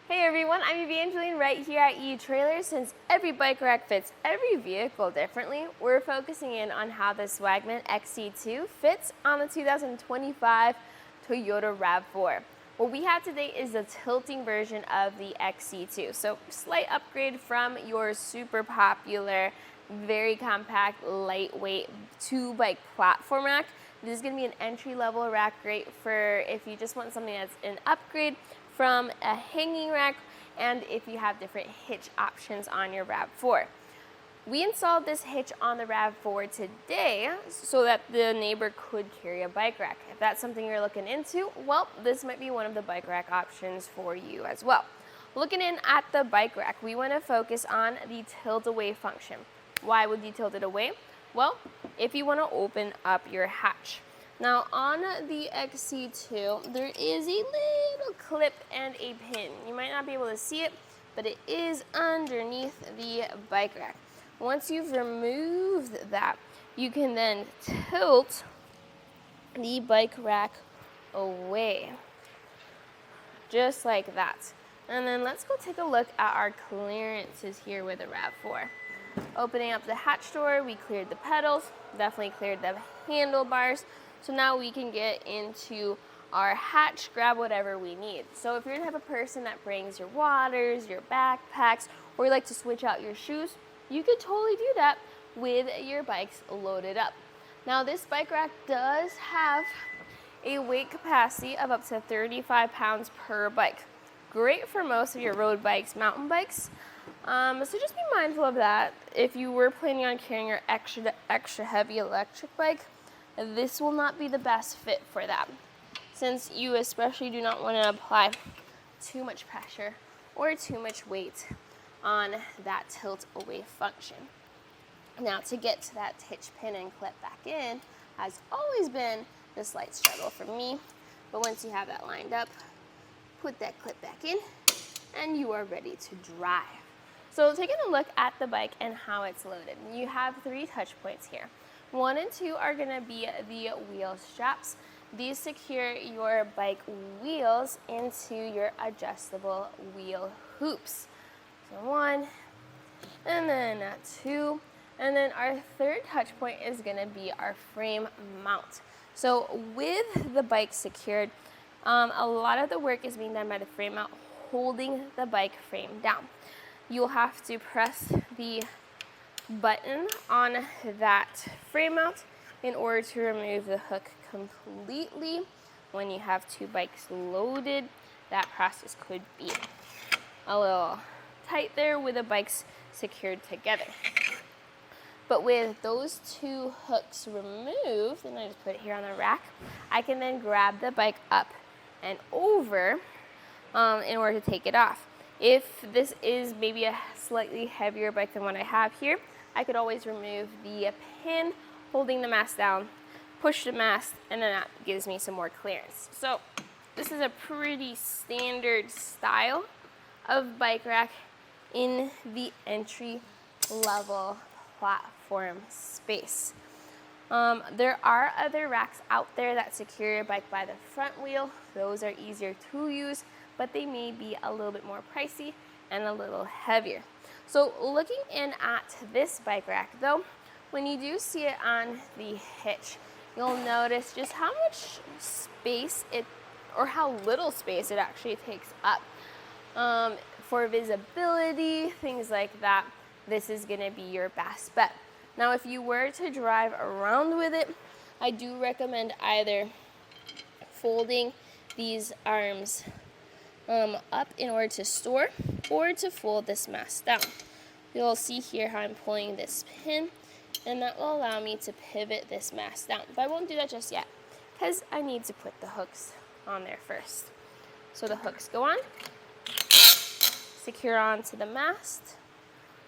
Hey everyone, I'm Evangeline right here at eTrailer. Since every bike rack fits every vehicle differently, we're focusing in on how the Swagman XC2 fits on the 2025 Toyota RAV4. What we have today is the tilting version of the XC2. So slight upgrade from your super popular, very compact, lightweight 2-bike platform rack. This is going to be an entry-level rack, great for if you just want something that's an upgrade from a hanging rack and if you have different hitch options on your RAV4. We installed this hitch on the RAV4 today so that the neighbor could carry a bike rack. If that's something you're looking into, well, this might be one of the bike rack options for you as well. Looking in at the bike rack, we want to focus on the tilt away function. Why would you tilt it away? Well, if you want to open up your hatch. Now on the XC2, there is a little clip and a pin. You might not be able to see it, but it is underneath the bike rack. Once you've removed that, you can then tilt the bike rack away, just like that. And then let's go take a look at our clearances here with the RAV4. Opening up the hatch door, we cleared the pedals, definitely cleared the handlebars. So now we can get into our hatch, grab whatever we need. So if you're the type of person that brings your waters, your backpacks, or you like to switch out your shoes, you could totally do that with your bikes loaded up. Now this bike rack does have a weight capacity of up to 35 pounds per bike. Great for most of your road bikes, mountain bikes. So just be mindful of that. If you were planning on carrying your extra heavy electric bike, this will not be the best fit for that, since you especially do not want to apply too much pressure or too much weight on that tilt away function. Now to get to that hitch pin and clip back in has always been the slight struggle for me, but once you have that lined up, put that clip back in and you are ready to drive. So taking a look at the bike and how it's loaded, you have 3 touch points here. 1 and 2 are going to be the wheel straps. These secure your bike wheels into your adjustable wheel hoops. So 1, and then 2, and then our 3rd touch point is going to be our frame mount. So with the bike secured, a lot of the work is being done by the frame mount, holding the bike frame down. You'll have to press the button on that frame mount in order to remove the hook completely. When you have 2 bikes loaded, that process could be a little tight there with the bikes secured together. But with those 2 hooks removed, and I just put it here on the rack, I can then grab the bike up and over in order to take it off. If this is maybe a slightly heavier bike than what I have here, I could always remove the pin holding the mast down, push the mast, and then that gives me some more clearance. So this is a pretty standard style of bike rack in the entry level platform space. There are other racks out there that secure your bike by the front wheel. Those are easier to use, but they may be a little bit more pricey and a little heavier. So looking in at this bike rack though, when you do see it on the hitch, you'll notice just how much space or how little space it actually takes up. For visibility, things like that, this is gonna be your best bet. Now if you were to drive around with it, I do recommend either folding these arms up in order to store, or to fold this mast down. You'll see here how I'm pulling this pin, and that will allow me to pivot this mast down. But I won't do that just yet, because I need to put the hooks on there first. So the hooks go on, secure onto the mast,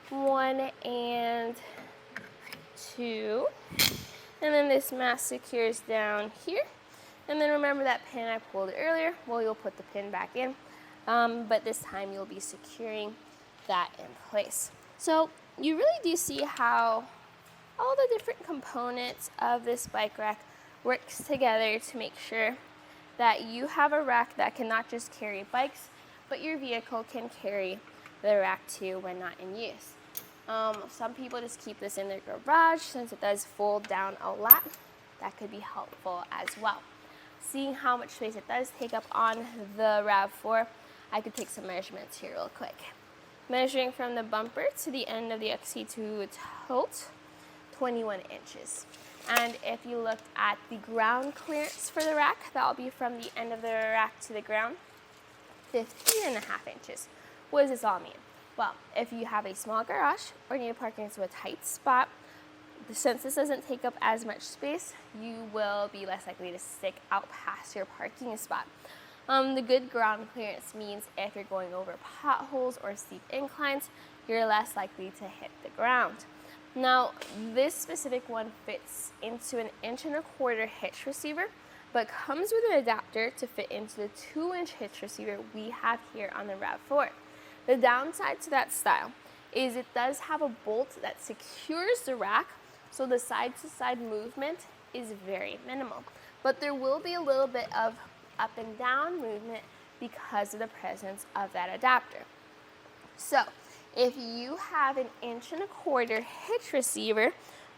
1 and 2, and then this mast secures down here. And then remember that pin I pulled earlier, well, you'll put the pin back in, but this time you'll be securing that in place. So you really do see how all the different components of this bike rack works together to make sure that you have a rack that can not just carry bikes, but your vehicle can carry the rack too when not in use. Some people just keep this in their garage since it does fold down a lot. That could be helpful as well. Seeing how much space it does take up on the RAV4, I could take some measurements here real quick. Measuring from the bumper to the end of the XC2 tilt, 21 inches. And if you looked at the ground clearance for the rack, that will be from the end of the rack to the ground, 15.5 inches. What does this all mean? Well, if you have a small garage or need to park into a tight spot, since this doesn't take up as much space, you will be less likely to stick out past your parking spot. The good ground clearance means if you're going over potholes or steep inclines, you're less likely to hit the ground. Now, this specific one fits into an 1.25 inch hitch receiver, but comes with an adapter to fit into the 2-inch hitch receiver we have here on the RAV4. The downside to that style is it does have a bolt that secures the rack, so the side-to-side movement is very minimal. But there will be a little bit of up and down movement because of the presence of that adapter. So, if you have an 1.25 inch hitch receiver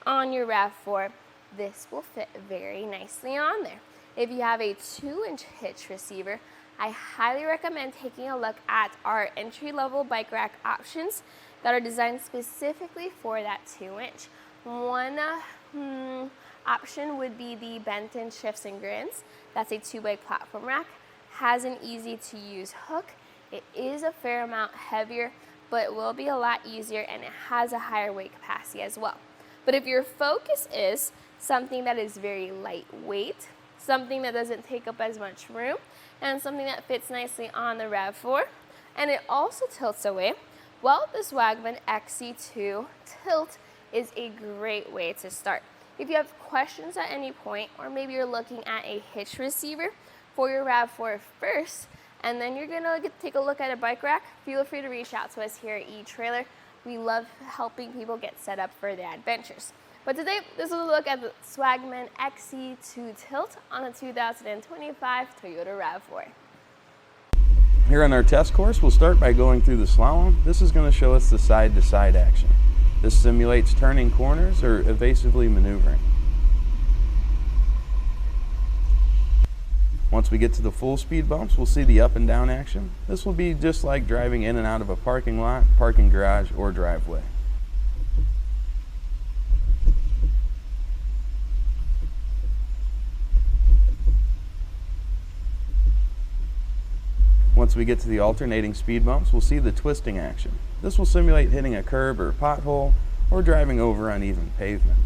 on your RAV4, this will fit very nicely on there. If you have a 2-inch hitch receiver, I highly recommend taking a look at our entry-level bike rack options that are designed specifically for that 2-inch. One option would be the Benton Shifts and Grins. That's a 2-bike platform rack. Has an easy-to-use hook. It is a fair amount heavier, but it will be a lot easier, and it has a higher weight capacity as well. But if your focus is something that is very lightweight, something that doesn't take up as much room, and something that fits nicely on the RAV4, and it also tilts away, well, the Swagman XC2 tilt is a great way to start. If you have questions at any point, or maybe you're looking at a hitch receiver for your RAV4 first, and then you're gonna take a look at a bike rack, feel free to reach out to us here at eTrailer. We love helping people get set up for their adventures. But today, this is a look at the Swagman XC2 tilt on a 2025 Toyota RAV4. Here on our test course, we'll start by going through the slalom. This is going to show us the side-to-side action. This simulates turning corners or evasively maneuvering. Once we get to the full speed bumps, we'll see the up and down action. This will be just like driving in and out of a parking lot, parking garage, or driveway. Once we get to the alternating speed bumps, we'll see the twisting action. This will simulate hitting a curb or pothole or driving over uneven pavement.